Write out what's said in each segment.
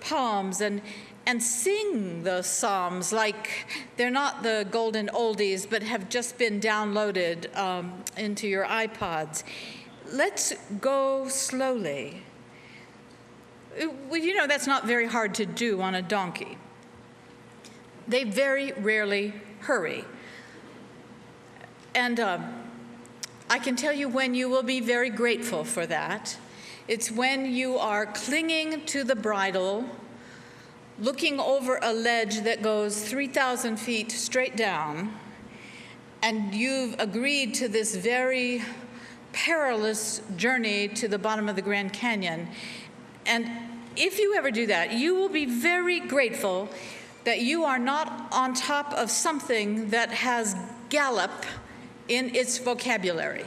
poems and sing those psalms like they're not the golden oldies but have just been downloaded into your iPods. Let's go slowly. Well, you know, that's not very hard to do on a donkey. They very rarely hurry. And I can tell you when you will be very grateful for that. It's when you are clinging to the bridle, looking over a ledge that goes 3,000 feet straight down, and you've agreed to this very perilous journey to the bottom of the Grand Canyon. And if you ever do that, you will be very grateful that you are not on top of something that has gallop in its vocabulary.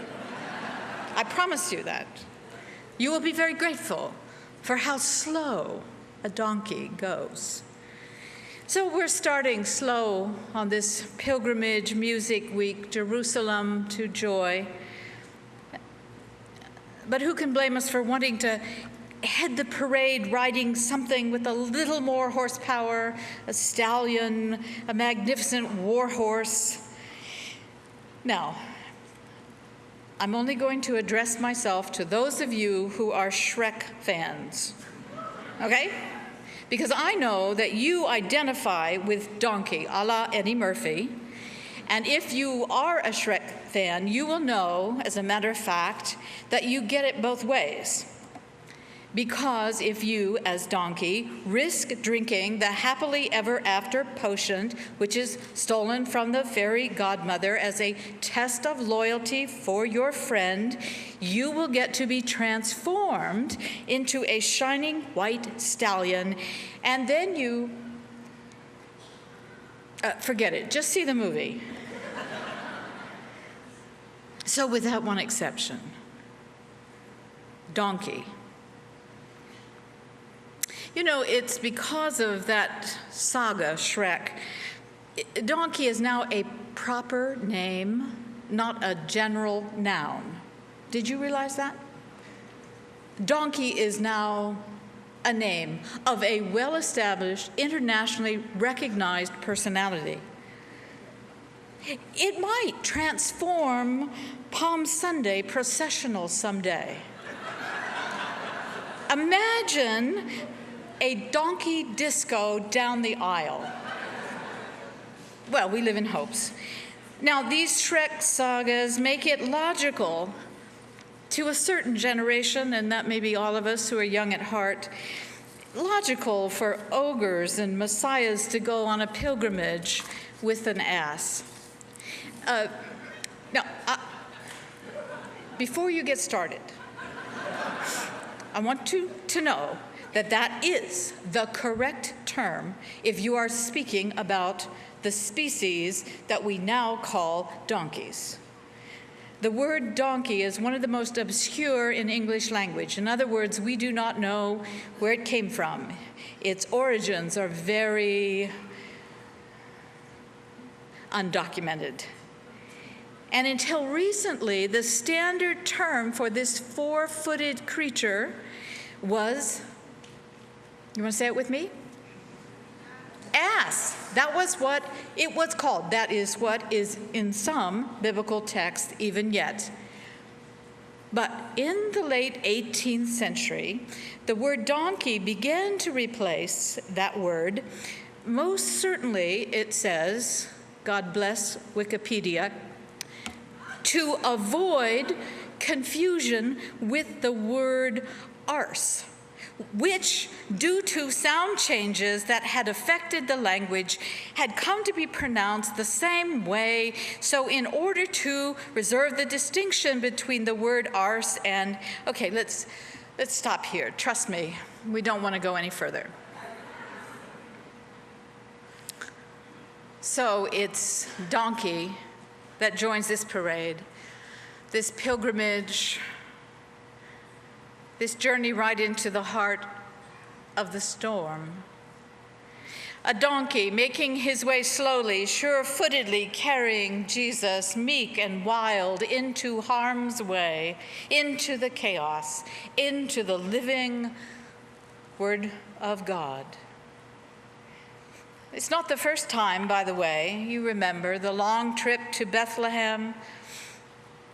I promise you that. You will be very grateful for how slow a donkey goes. So we're starting slow on this pilgrimage music week, Jerusalem to joy. But who can blame us for wanting to head the parade riding something with a little more horsepower, a stallion, a magnificent war horse? Now, I'm only going to address myself to those of you who are Shrek fans, okay? Because I know that you identify with donkey, a la Eddie Murphy. And if you are a Shrek fan, you will know, as a matter of fact, that you get it both ways. Because if you, as donkey, risk drinking the happily ever after potion, which is stolen from the fairy godmother as a test of loyalty for your friend, you will get to be transformed into a shining white stallion, and then you, forget it, just see the movie. So with that one exception, donkey. You know, it's because of that saga, Shrek. Donkey is now a proper name, not a general noun. Did you realize that? Donkey is now a name of a well-established, internationally recognized personality. It might transform Palm Sunday processional someday. Imagine a donkey disco down the aisle. Well, we live in hopes. Now, these Shrek sagas make it logical to a certain generation, and that may be all of us who are young at heart, logical for ogres and messiahs to go on a pilgrimage with an ass. Now, before you get started, I want you to know that that is the correct term if you are speaking about the species that we now call donkeys. The word donkey is one of the most obscure in English language. In other words, we do not know where it came from. Its origins are very undocumented. And until recently, the standard term for this four-footed creature was, you want to say it with me? Ass. That was what it was called. That is what is in some biblical texts even yet. But in the late 18th century, the word donkey began to replace that word. Most certainly, it says, God bless Wikipedia, to avoid confusion with the word arse, which, due to sound changes that had affected the language, had come to be pronounced the same way. So in order to reserve the distinction between the word arse and, okay, let's stop here. Trust me, we don't want to go any further. So it's donkey that joins this parade, this pilgrimage, this journey right into the heart of the storm. A donkey making his way slowly, sure-footedly carrying Jesus, meek and wild, into harm's way, into the chaos, into the living Word of God. It's not the first time, by the way. You remember the long trip to Bethlehem,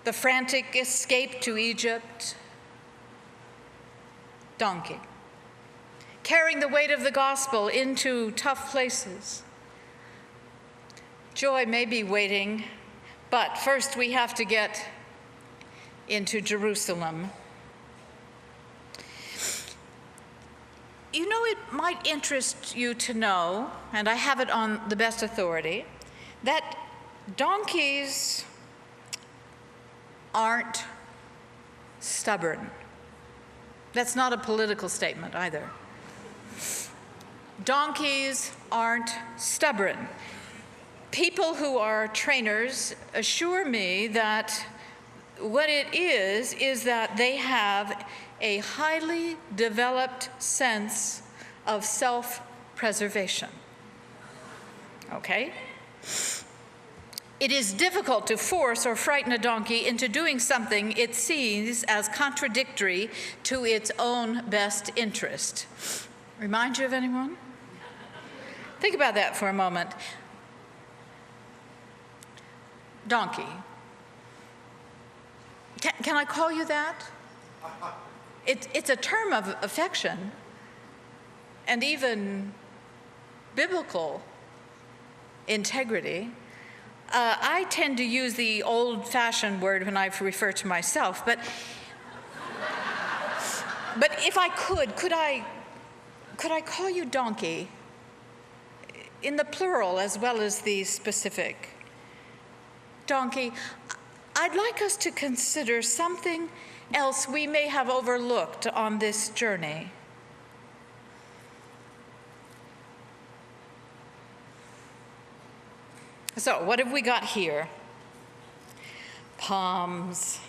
the frantic escape to Egypt. Donkey. Carrying the weight of the gospel into tough places. Joy may be waiting, but first we have to get into Jerusalem. You know, it might interest you to know, and I have it on the best authority, that donkeys aren't stubborn. That's not a political statement either. Donkeys aren't stubborn. People who are trainers assure me that what it is that they have a highly developed sense of self-preservation. Okay? It is difficult to force or frighten a donkey into doing something it sees as contradictory to its own best interest. Remind you of anyone? Think about that for a moment. Donkey. Can I call you that? It's a term of affection and even biblical integrity. I tend to use the old-fashioned word when I refer to myself, but if I could I call you donkey in the plural as well as the specific? Donkey, I'd like us to consider something else we may have overlooked on this journey. So, what have we got here? Palms.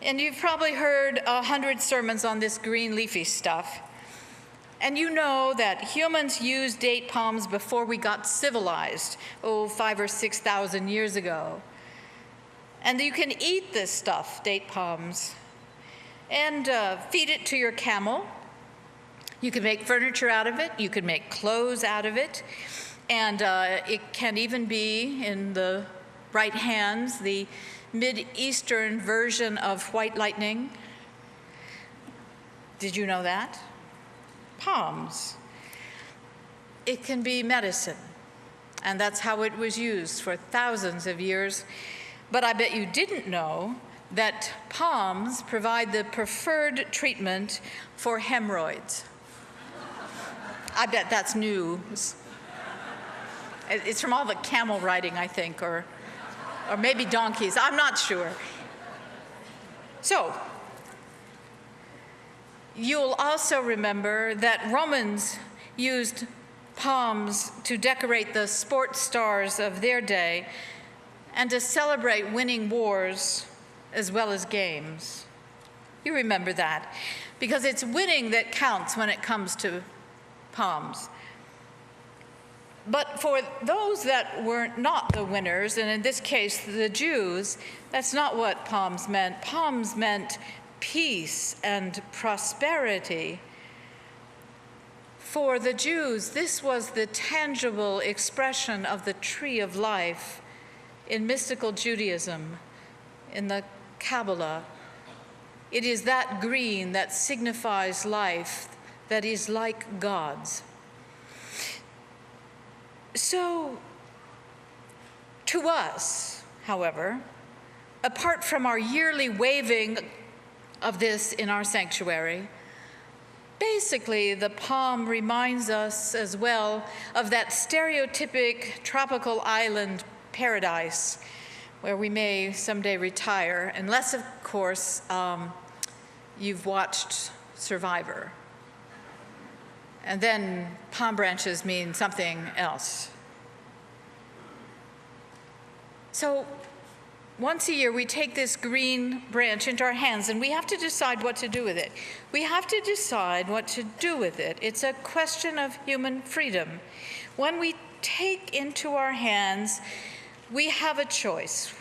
And you've probably heard 100 sermons on this green leafy stuff. And you know that humans used date palms before we got civilized, 5,000 or 6,000 years ago. And you can eat this stuff, date palms, and feed it to your camel. You can make furniture out of it. You can make clothes out of it. And it can even be, in the right hands, the Mid-Eastern version of white lightning. Did you know that? Palms. It can be medicine. And that's how it was used for thousands of years. But I bet you didn't know that palms provide the preferred treatment for hemorrhoids. I bet that's news. It's from all the camel riding, I think, or maybe donkeys. I'm not sure. So, you'll also remember that Romans used palms to decorate the sports stars of their day and to celebrate winning wars as well as games. You remember that, because it's winning that counts when it comes to palms. But for those that were not the winners, and in this case the Jews, that's not what palms meant. Palms meant peace and prosperity. For the Jews, this was the tangible expression of the tree of life in mystical Judaism, in the Kabbalah. It is that green that signifies life that is like God's. So, to us, however, apart from our yearly waving of this in our sanctuary, basically the palm reminds us as well of that stereotypic tropical island paradise where we may someday retire, unless, of course, you've watched Survivor. And then palm branches mean something else. So once a year, we take this green branch into our hands, and we have to decide what to do with it. We have to decide what to do with it. It's a question of human freedom. When we take into our hands, we have a choice.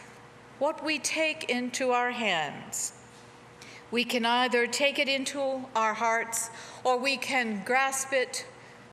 What we take into our hands. We can either take it into our hearts or we can grasp it